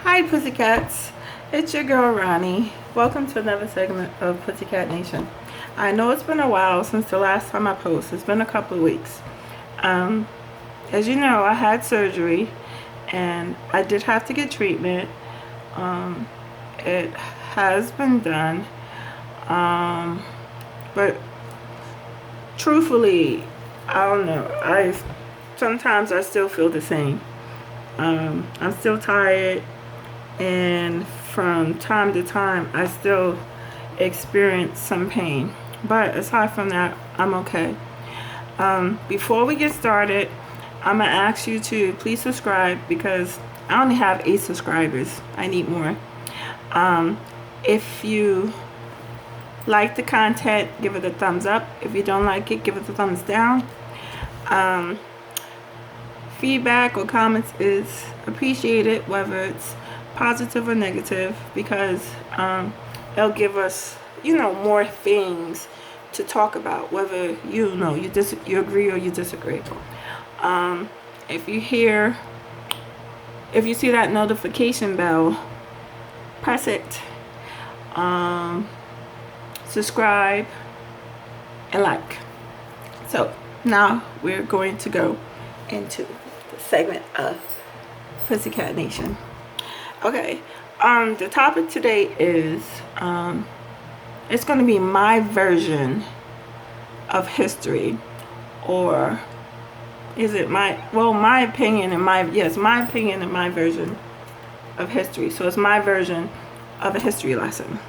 Hi, Pussycats. It's your girl, Ronnie. Welcome to another segment of Pussycat Nation. I know it's been a while since the last time I posted. It's been a couple of weeks. Um, as you know, I had surgery and I did have to get treatment. It has been done. But truthfully, I don't know. Sometimes I still feel the same. I'm still tired, and from time to time I still experience some pain, but aside from that, I'm okay. Before we get started, I'm gonna ask you to please subscribe because I only have 8 subscribers. I need more. If you like the content, give it a thumbs up. If you don't like it, give it a thumbs down. Feedback or comments is appreciated, whether it's positive or negative, because it'll give us, more things to talk about, whether you agree or you disagree. If you see that notification bell, press it. Subscribe and like. So now we're going to go into the segment of Pussycat Nation. Okay, the topic today is it's going to be my version of history, or is it my opinion and my opinion and my version of history. So it's my version of a history lesson.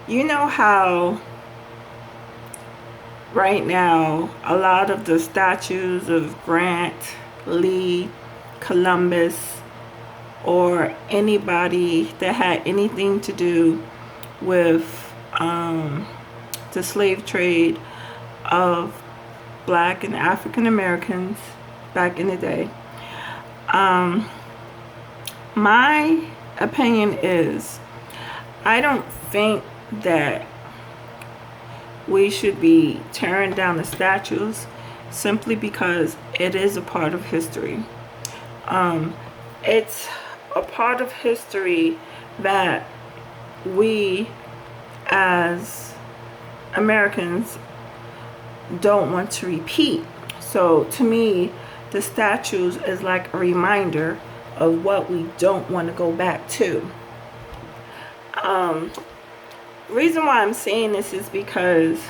You know how right now a lot of the statues of Grant, Lee, Columbus, or anybody that had anything to do with the slave trade of Black and African Americans back in the day. My opinion is, I don't think that we should be tearing down the statues simply because it is a part of history. It's a part of history that we as Americans don't want to repeat. So to me, the statues is like a reminder of what we don't want to go back to. Reason why I'm saying this is because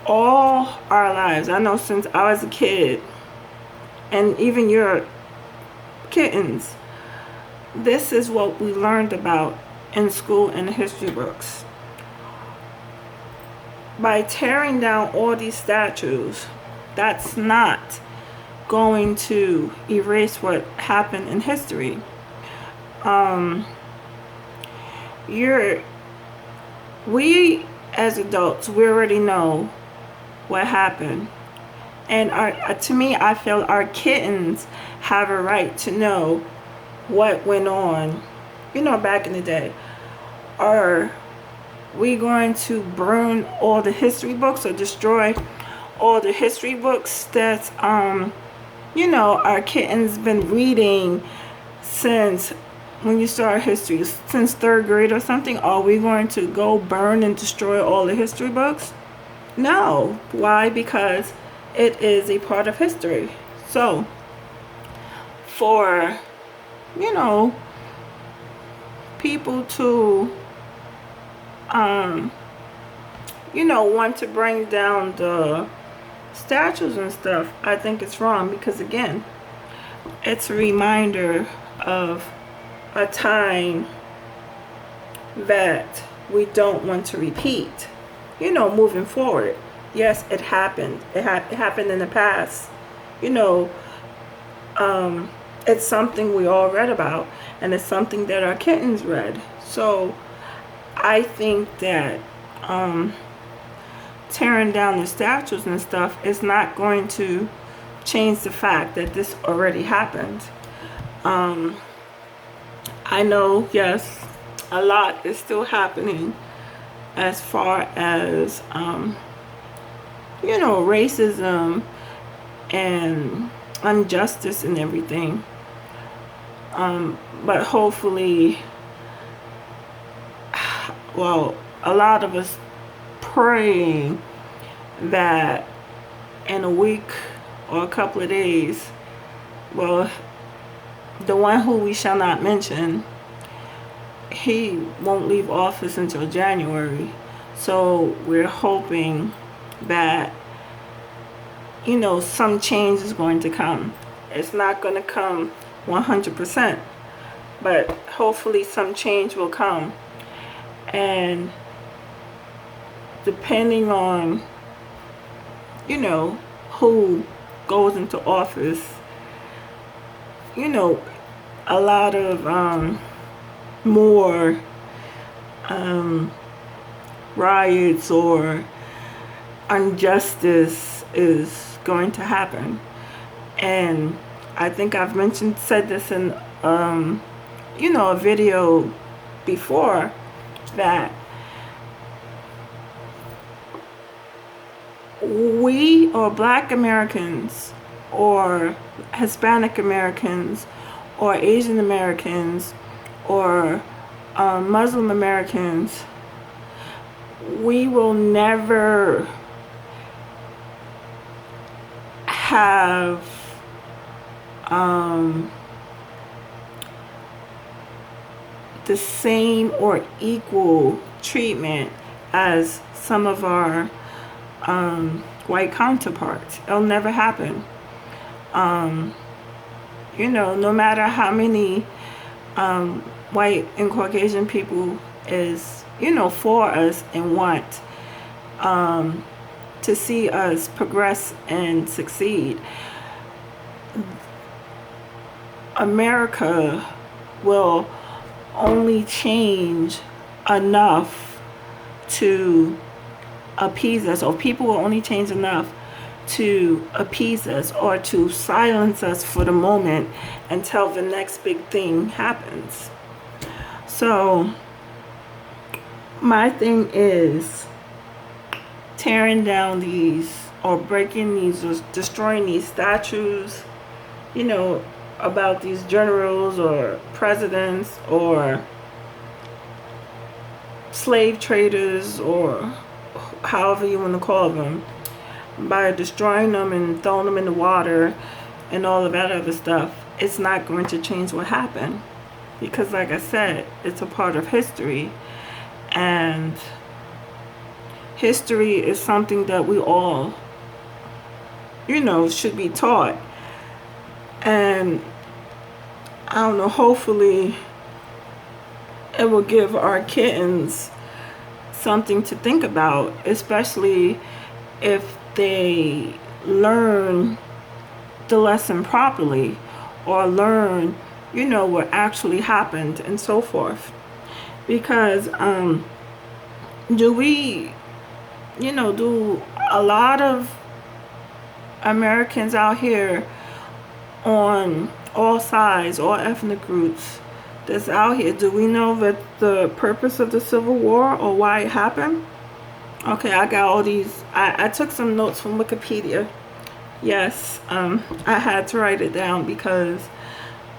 all our lives, I know since I was a kid, and even your kittens, this is what we learned about in school in the history books. By tearing down all these statues, that's not going to erase what happened in history. We as adults, we already know what happened, and to me, I feel our kittens have a right to know what went on, back in the day. Are we going to burn all the history books or destroy all the history books that our kittens been reading since when you start history, since 3rd grade or something? Are we going to go burn and destroy all the history books? No. Why? Because it is a part of history. So for people to want to bring down the statues and stuff, I think it's wrong, because again, it's a reminder of a time that we don't want to repeat, moving forward. Yes, it happened. It happened in the past. It's something we all read about, and it's something that our kittens read. So I think that tearing down the statues and stuff is not going to change the fact that this already happened. I know, yes, a lot is still happening as far as racism and injustice and everything. But hopefully, well, a lot of us praying that in a week or a couple of days, well, the one who we shall not mention, he won't leave office until January. So we're hoping that, some change is going to come. It's not going to come 100%, but hopefully some change will come. And depending on, who goes into office, a lot of more riots or injustice is going to happen. And I think I've said this in a video before, that we, or Black Americans or Hispanic Americans or Asian Americans or Muslim Americans, we will never have the same or equal treatment as some of our white counterparts. It'll never happen. No matter how many white and Caucasian people is, for us and want to see us progress and succeed, America will only change enough to appease us, or people will only change enough to appease us or to silence us for the moment until the next big thing happens. So my thing is tearing down these, or breaking these, or destroying these statues, about these generals or presidents or slave traders, or however you want to call them, by destroying them and throwing them in the water and all of that other stuff. It's not going to change what happened, because like I said, it's a part of history, and history is something that we all, should be taught. And I don't know, hopefully it will give our kittens something to think about, especially if they learn the lesson properly, or learn, what actually happened and so forth. Because do a lot of Americans out here on all sides, all ethnic groups that's out here, do we know that the purpose of the Civil War or why it happened? Okay, I got all these. I took some notes from Wikipedia. Yes, I had to write it down because,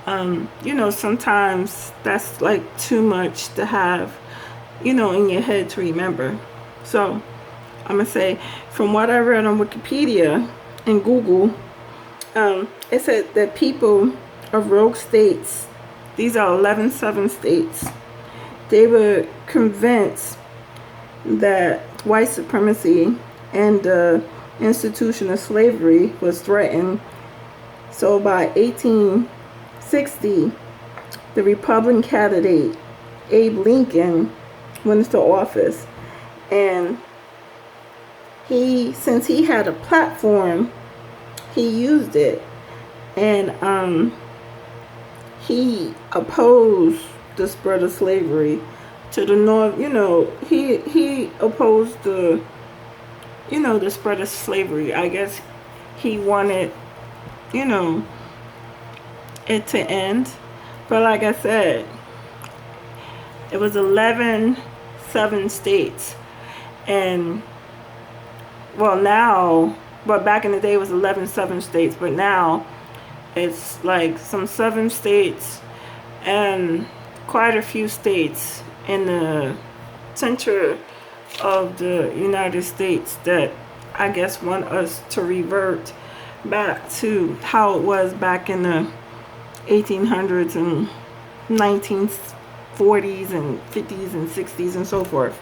sometimes that's like too much to have, in your head to remember. So I'm going to say, from what I read on Wikipedia and Google, it said that people of rogue states, these are 11 southern states, they were convinced that white supremacy and the institution of slavery was threatened. So by 1860, the Republican candidate Abe Lincoln went into office, and since he had a platform, he used it, and he opposed the spread of slavery to the north. He opposed the spread of slavery. I guess he wanted it to end, but like I said, it was 11 southern states, and but back in the day it was 11 southern states, but now it's like some southern states and quite a few states in the center of the United States that I guess want us to revert back to how it was back in the 1800s and 1940s and 50s and 60s and so forth,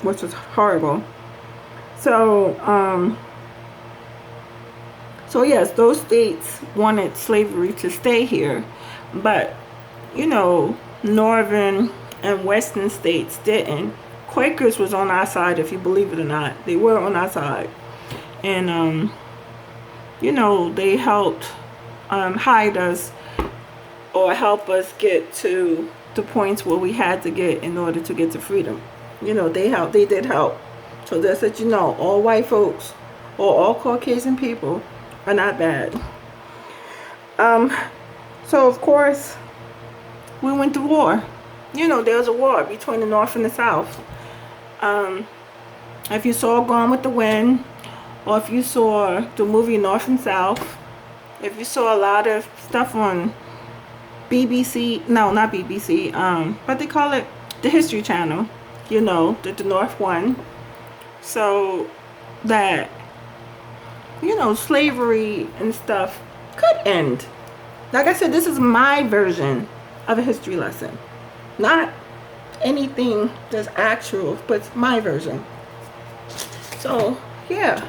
which was horrible. So, so yes, those states wanted slavery to stay here, but northern and western states didn't. Quakers was on our side, if you believe it or not. They were on our side, and they helped hide us or help us get to the points where we had to get in order to get to freedom. They did help. So that's that all white folks or all Caucasian people are not bad. So of course we went to war. There was a war between the North and the South. If you saw Gone with the Wind, or if you saw the movie North and South, if you saw a lot of stuff on BBC, no, not BBC, but they call it the History Channel, that the North won. So that, slavery and stuff could end. Like I said, this is my version of a history lesson. Not anything that's actual, but it's my version. So, yeah.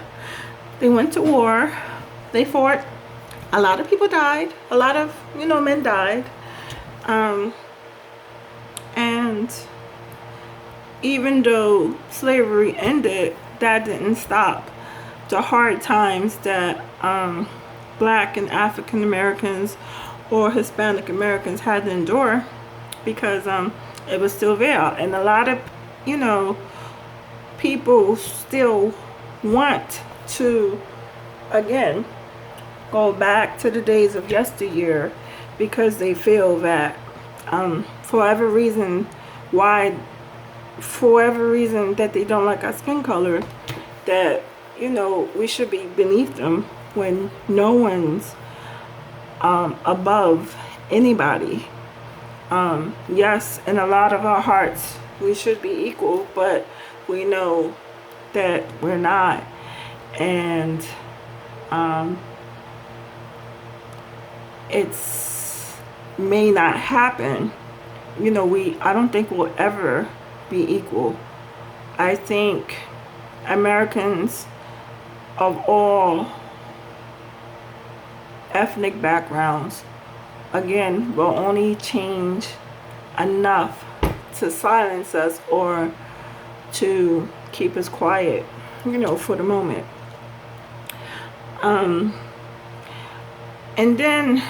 They went to war. They fought. A lot of people died. A lot of, men died. And even though slavery ended, that didn't stop the hard times that Black and African Americans or Hispanic Americans had to endure, because it was still there. And a lot of, people still want to, again, go back to the days of yesteryear, because they feel that for whatever reason that they don't like our skin color, that we should be beneath them, when no one's above anybody. Yes, in a lot of our hearts we should be equal, but we know that we're not. And it's may not happen. I don't think we'll ever be equal. I think Americans of all ethnic backgrounds, again, will only change enough to silence us or to keep us quiet, for the moment. And then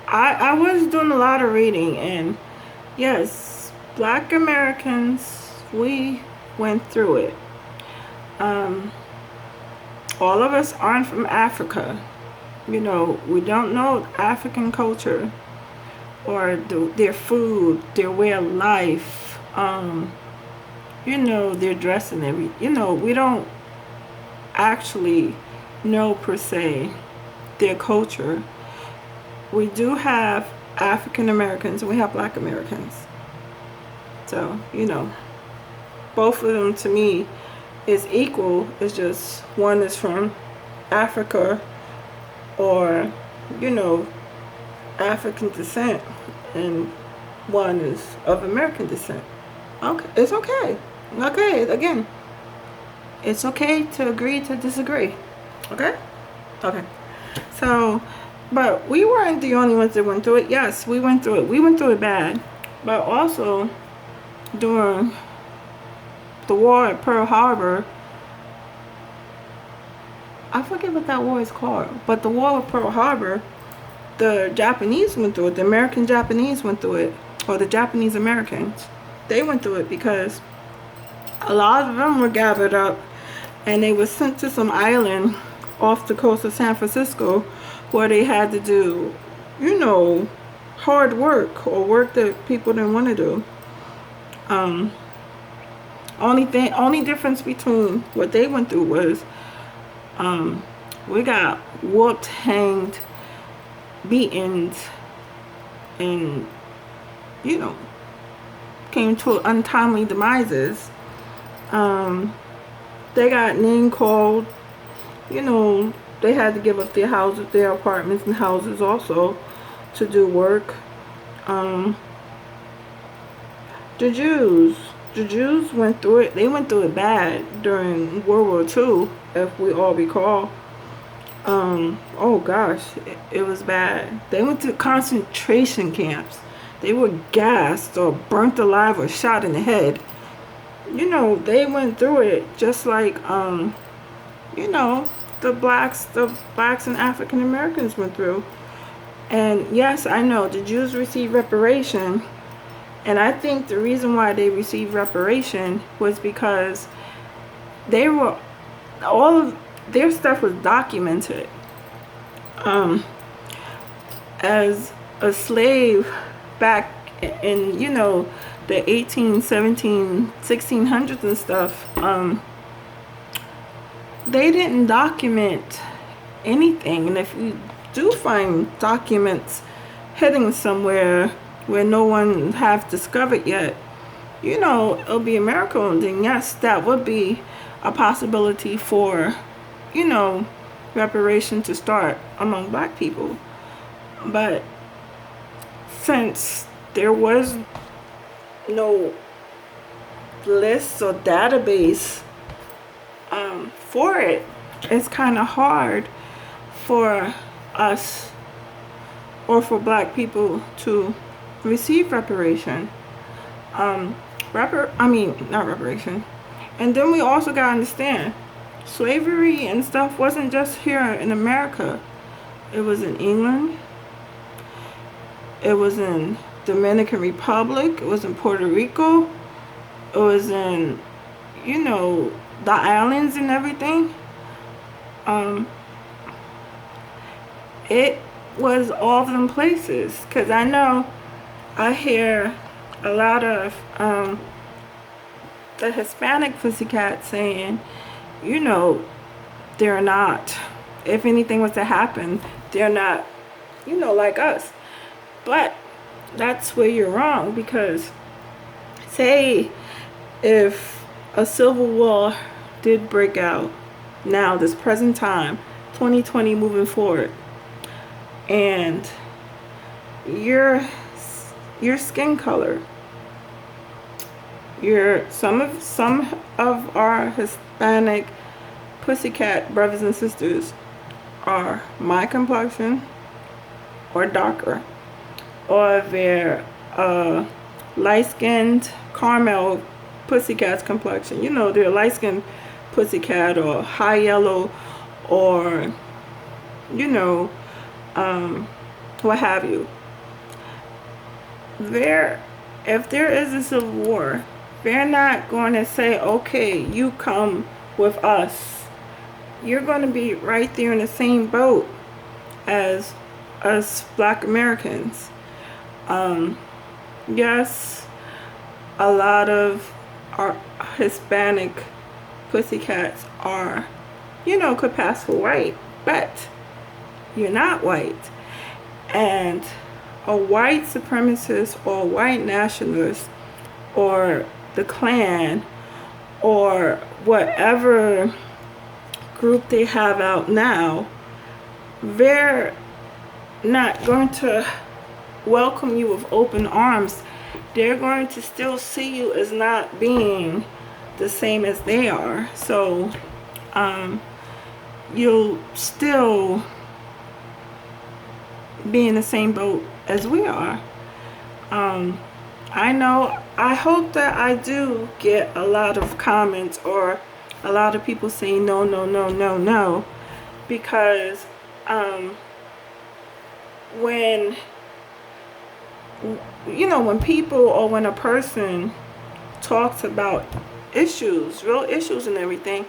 I was doing a lot of reading, and yes, Black Americans, we went through it. All of us aren't from Africa. We don't know African culture or their food, their way of life, their dress and everything. We don't actually know per se their culture. We do have African Americans and we have Black Americans. So, both of them to me is equal. It's just one is from Africa or, African descent, and one is of American descent. Okay, it's okay. Okay, again, it's okay to agree to disagree. Okay? Okay. So, but we weren't the only ones that went through it. Yes, we went through it. We went through it bad. But also, during the war at Pearl Harbor, I forget what that war is called, but the war at Pearl Harbor, the Japanese went through it. The American Japanese went through it, or the Japanese Americans. They went through it because a lot of them were gathered up and they were sent to some island off the coast of San Francisco where they had to do, hard work or work that people didn't want to do. Only difference between what they went through was we got whooped, hanged, beaten, and, you know, came to untimely demises. They got name called, you know, they had to give up their houses, their apartments and houses also to do work. The Jews went through it. They went through it bad during World War II, if we all recall. Oh gosh, it was bad. They went to concentration camps. They were gassed or burnt alive or shot in the head. You know, they went through it just like, you know, the blacks and African Americans went through. And yes, I know the Jews received reparation. And I think the reason why they received reparation was because all of their stuff was documented. As a slave back in, you know, the 18, 17, 1600s and stuff, they didn't document anything. And if you do find documents hidden somewhere where no one have discovered yet, you know, it'll be a miracle. And then yes, that would be a possibility for, you know, reparation to start among black people. But since there was no list or database for it, it's kind of hard for us or for black people to receive reparation. Not reparation. And then we also gotta understand, slavery and stuff wasn't just here in America. It was in England. It was in Dominican Republic. It was in Puerto Rico. It was in, you know, the islands and everything. It was all of them places. Because I know I hear a lot of the Hispanic pussycat saying, you know, they're not, if anything was to happen, they're not, you know, like us. But that's where you're wrong, because say if a civil war did break out now, this present time, 2020 moving forward, and your skin color, some of our Hispanic pussycat brothers and sisters are my complexion or darker, or they're light-skinned caramel pussycat's complexion. You know, they're light-skinned pussycat or high yellow, or, you know, what have you. If there is a civil war, they're not going to say, okay, you come with us. You're going to be right there in the same boat as us black Americans. Yes, a lot of our Hispanic pussycats are, you know, could pass for white, but you're not white. And a white supremacist or a white nationalist or the Klan or whatever group they have out now, they're not going to welcome you with open arms. They're going to still see you as not being the same as they are. So you'll still be in the same boat as we are. I hope that I do get a lot of comments or a lot of people saying no, no, no, no, no, because when, you know, when people or when a person talks about issues, real issues and everything,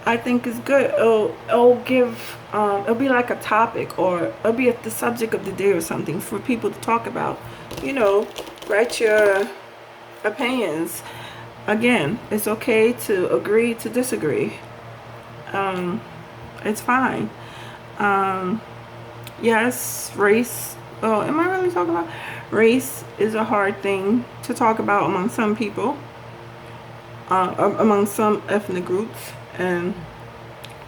I think it's good. It'll give, it'll be like a topic, or it'll be the subject of the day or something for people to talk about. You know, write your opinions. Again, it's okay to agree to disagree. It's fine. Yes, race, well, am I really talking about? Race is a hard thing to talk about among some people, among some ethnic groups. And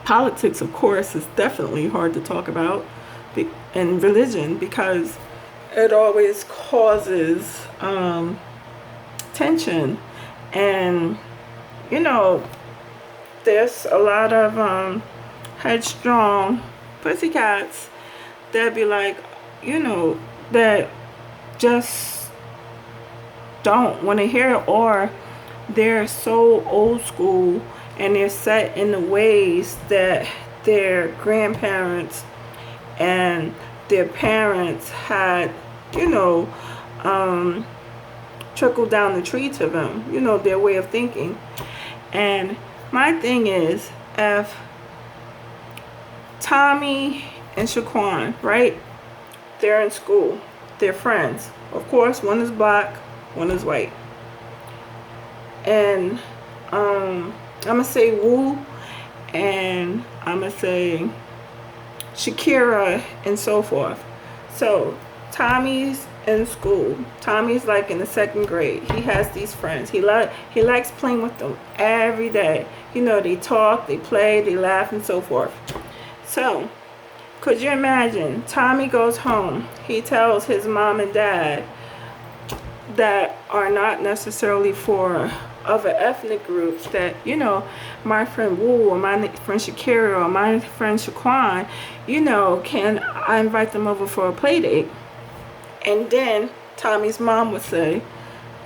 politics, of course, is definitely hard to talk about. And religion, because it always causes tension. And, you know, there's a lot of headstrong pussycats that be like, you know, that just don't want to hear it, or they're so old school and they're set in the ways that their grandparents and their parents had, you know, trickled down the tree to them, you know, their way of thinking. And my thing is, if Tommy and Shaquan, right, they're in school, they're friends. Of course, one is black, one is white. And I'm gonna say Wu, and I'm gonna say Shakira, and so forth. So Tommy's in school. Tommy's like in the 2nd grade. He has these friends. He likes playing with them every day. You know, they talk, they play, they laugh, and so forth. So could you imagine? Tommy goes home. He tells his mom and dad that are not necessarily for other ethnic groups that, you know, my friend Wu or my friend Shakira or my friend Shaquan, you know, can I invite them over for a play date? And then Tommy's mom would say,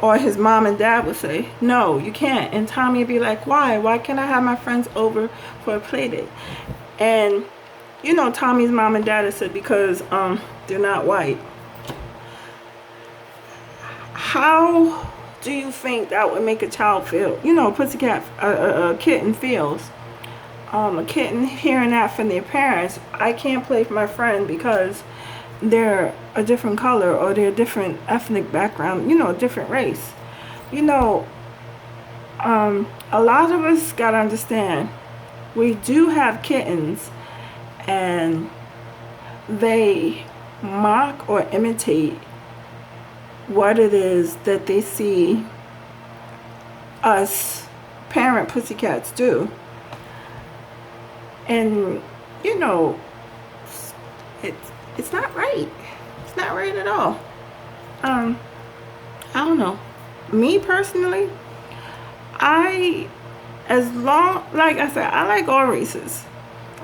or his mom and dad would say, no, you can't. And Tommy would be like, why? Why can't I have my friends over for a play date? And, you know, Tommy's mom and dad said, because they're not white. How do you think that would make a child feel? You know, a kitten feels. A kitten hearing that from their parents, I can't play with my friend because they're a different color or they're a different ethnic background, you know, a different race. You know, a lot of us gotta understand, we do have kittens and they mock or imitate what it is that they see us parent pussycats do. And, you know, it's not right. It's not right at all. I don't know. Me personally, like I said, I like all races,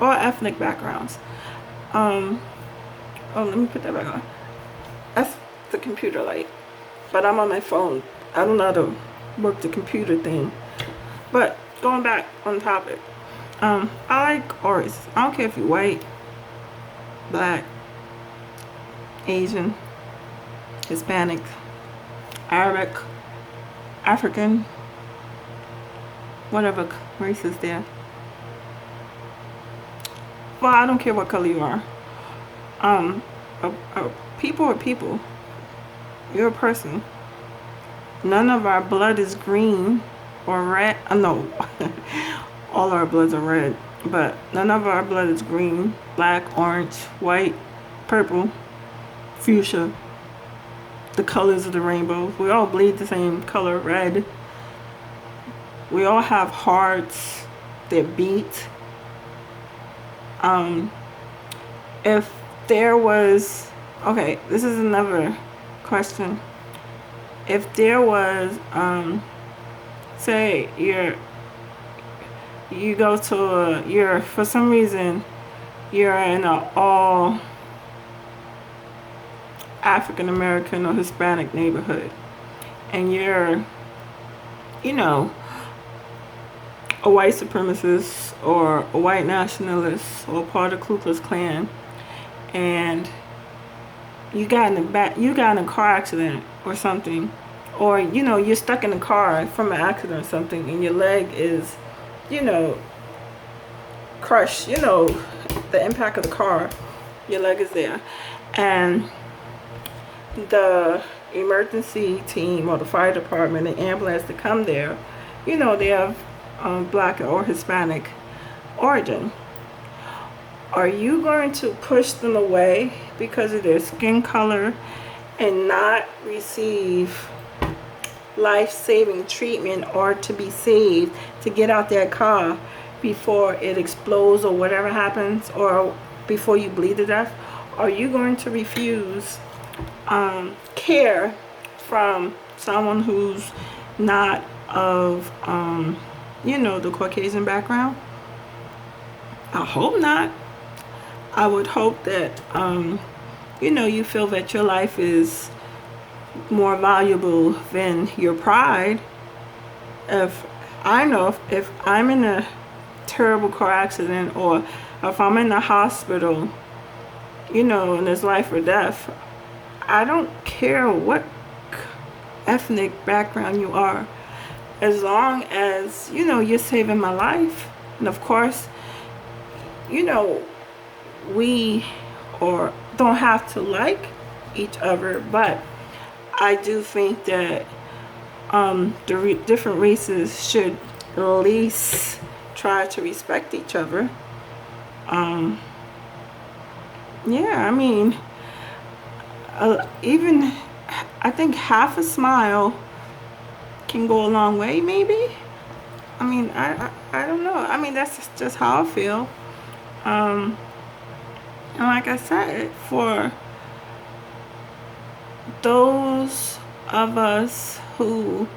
all ethnic backgrounds. Oh, let me put that back on. That's the computer light. But I'm on my phone. I don't know how to work the computer thing. But going back on topic, I like all races. I don't care if you're white, black, Asian, Hispanic, Arabic, African, whatever race is there. Well, I don't care what color you are. People are people. You're a person. None of our blood is green or red. No, all our bloods are red, but none of our blood is green, black, orange, white, purple, fuchsia, the colors of the rainbow. We all bleed the same color, red. We all have hearts that beat. If there was, okay, this is another question. If there was, say you go to for some reason you're in a all African American or Hispanic neighborhood, and you're, you know, a white supremacist or a white nationalist or part of Ku Klux Klan, and you got in a car accident or something, or, you know, you're stuck in a car from an accident or something, and your leg is, you know, crushed, you know, the impact of the car, your leg is there, and the emergency team or the fire department, the ambulance to come there, you know, they have black or Hispanic origin. Are you going to push them away because of their skin color and not receive life-saving treatment, or to be saved, to get out that car before it explodes or whatever happens, or before you bleed to death? Are you going to refuse care from someone who's not of the Caucasian background? I hope not. I would hope that you feel that your life is more valuable than your pride. If I'm in a terrible car accident, or if I'm in the hospital, and it's life or death, I don't care what ethnic background you are, as long as you're saving my life. And of course, we or don't have to like each other, but I do think that different races should at least try to respect each other. Yeah, I mean, even I think half a smile can go a long way, maybe. I mean, I don't know. I mean, that's just how I feel. And like I said, for those of us who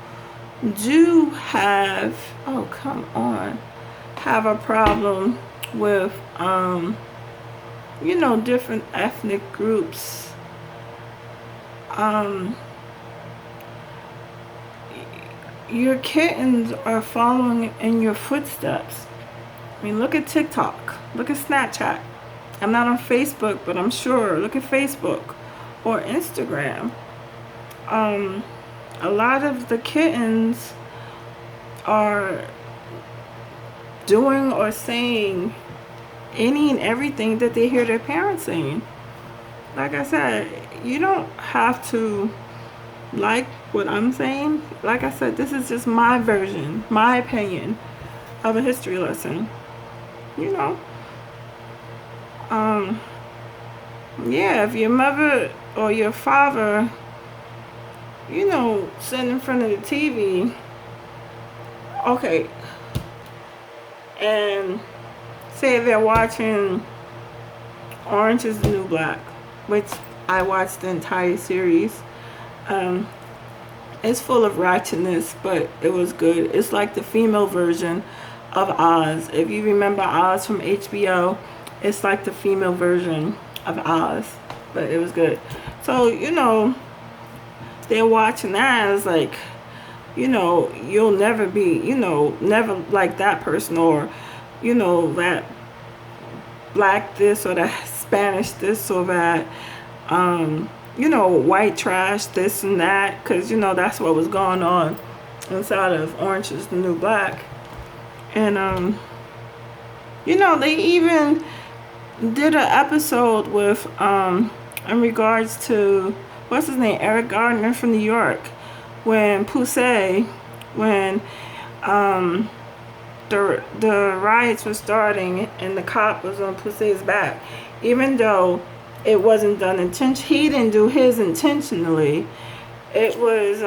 do have, oh come on, have a problem with different ethnic groups, your kittens are following in your footsteps. I mean, look at TikTok, look at Snapchat. I'm not on Facebook, but I'm sure, look at Facebook or Instagram. A lot of the kittens are doing or saying any and everything that they hear their parents saying. Like I said, you don't have to like what I'm saying. Like I said, this is just my version, my opinion of a history lesson. Yeah, if your mother or your father, sitting in front of the TV, okay, and say they're watching Orange is the New Black, which I watched the entire series. It's full of ratchetness, but it was good. It's like the female version of Oz. If you remember Oz from HBO, it's like the female version of Oz, but it was good. So, they're watching that. It's like, you'll never be, never like that person, or, that black this or that Spanish this or that, white trash this and that, because, that's what was going on inside of Orange is the New Black. And, they even did an episode with, in regards to, what's his name, Eric Gardner from New York, when Poussey, when the riots were starting and the cop was on Poussey's back, even though it wasn't done intentionally, he didn't do his intentionally. It was,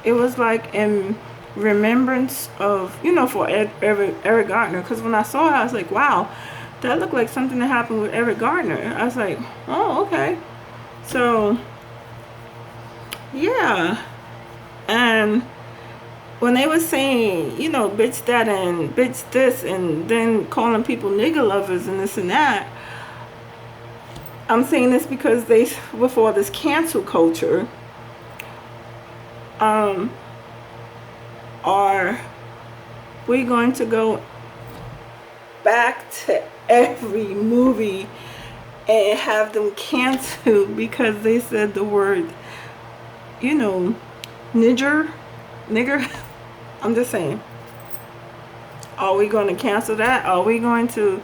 it was like in remembrance of, for Eric Gardner. Because when I saw it, I was like, wow, that looked like something that happened with Eric Gardner. I was like, oh, okay. So, yeah. And when they were saying, bitch that and bitch this, and then calling people nigger lovers and this and that, I'm saying this because before this cancel culture, are we going to go back to every movie and have them canceled because they said the word, nigger? I'm just saying. Are we going to cancel that? Are we going to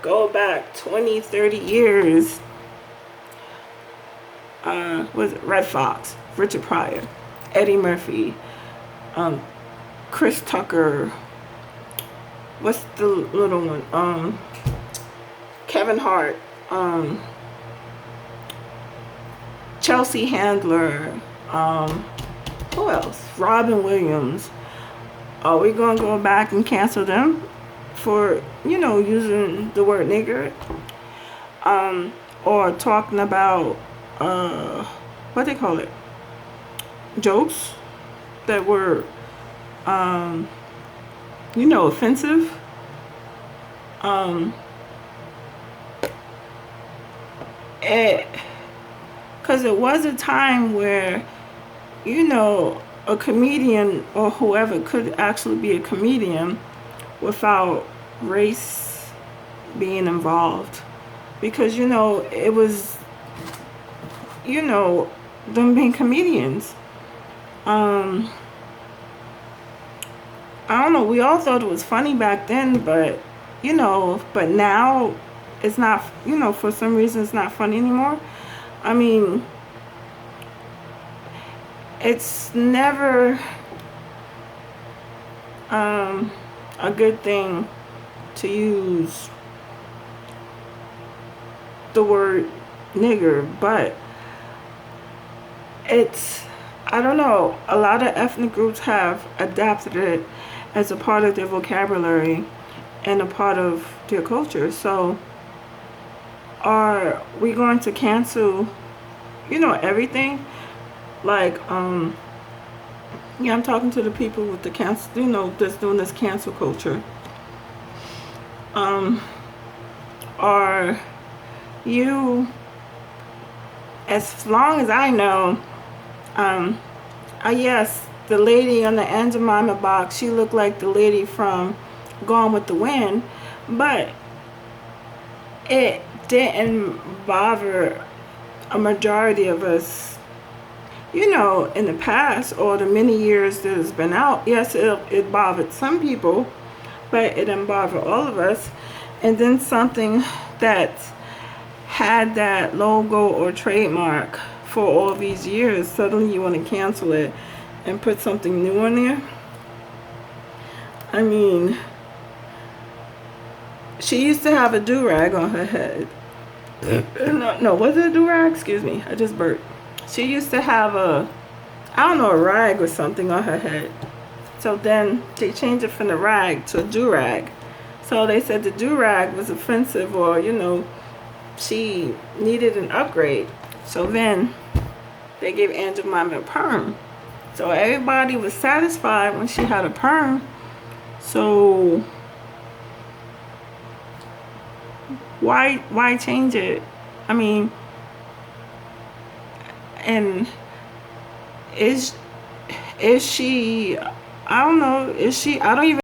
go back 20, 30 years? Was it Red Fox, Richard Pryor, Eddie Murphy, Chris Tucker, what's the little one? Kevin Hart, Chelsea Handler, who else? Robin Williams. Are we gonna go back and cancel them for, you know, using the word nigger? Or talking about what they call it? Jokes that were you know, offensive. Because it was a time where, you know, a comedian or whoever could actually be a comedian without race being involved. Because, you know, it was, you know, them being comedians. I don't know, we all thought it was funny back then, but, you know, but now it's not, you know, for some reason it's not funny anymore. I mean, it's never a good thing to use the word nigger, but it's, I don't know, a lot of ethnic groups have adapted it as a part of their vocabulary and a part of their culture. So are we going to cancel, you know, everything? Like, yeah, I'm talking to the people with the cancel, you know, that's doing this cancel culture. Are you, as long as I know, yes, the lady on the Aunt Jemima box, she looked like the lady from Gone with the Wind, but it didn't bother a majority of us, you know, in the past or the many years that it's been out. Yes, it bothered some people, but it didn't bother all of us. And then something that had that logo or trademark for all these years, suddenly you want to cancel it and put something new on there. I mean, she used to have a do-rag on her head. No, was it a do-rag? Excuse me, I just burped. She used to have a, I don't know, a rag or something on her head. So then they changed it from the rag to a do-rag. So they said the do-rag was offensive, or, you know, she needed an upgrade. So then they gave Aunt Jemima a perm. So everybody was satisfied when she had a perm. So why change it? I mean, and is she, I don't know, is she, I don't even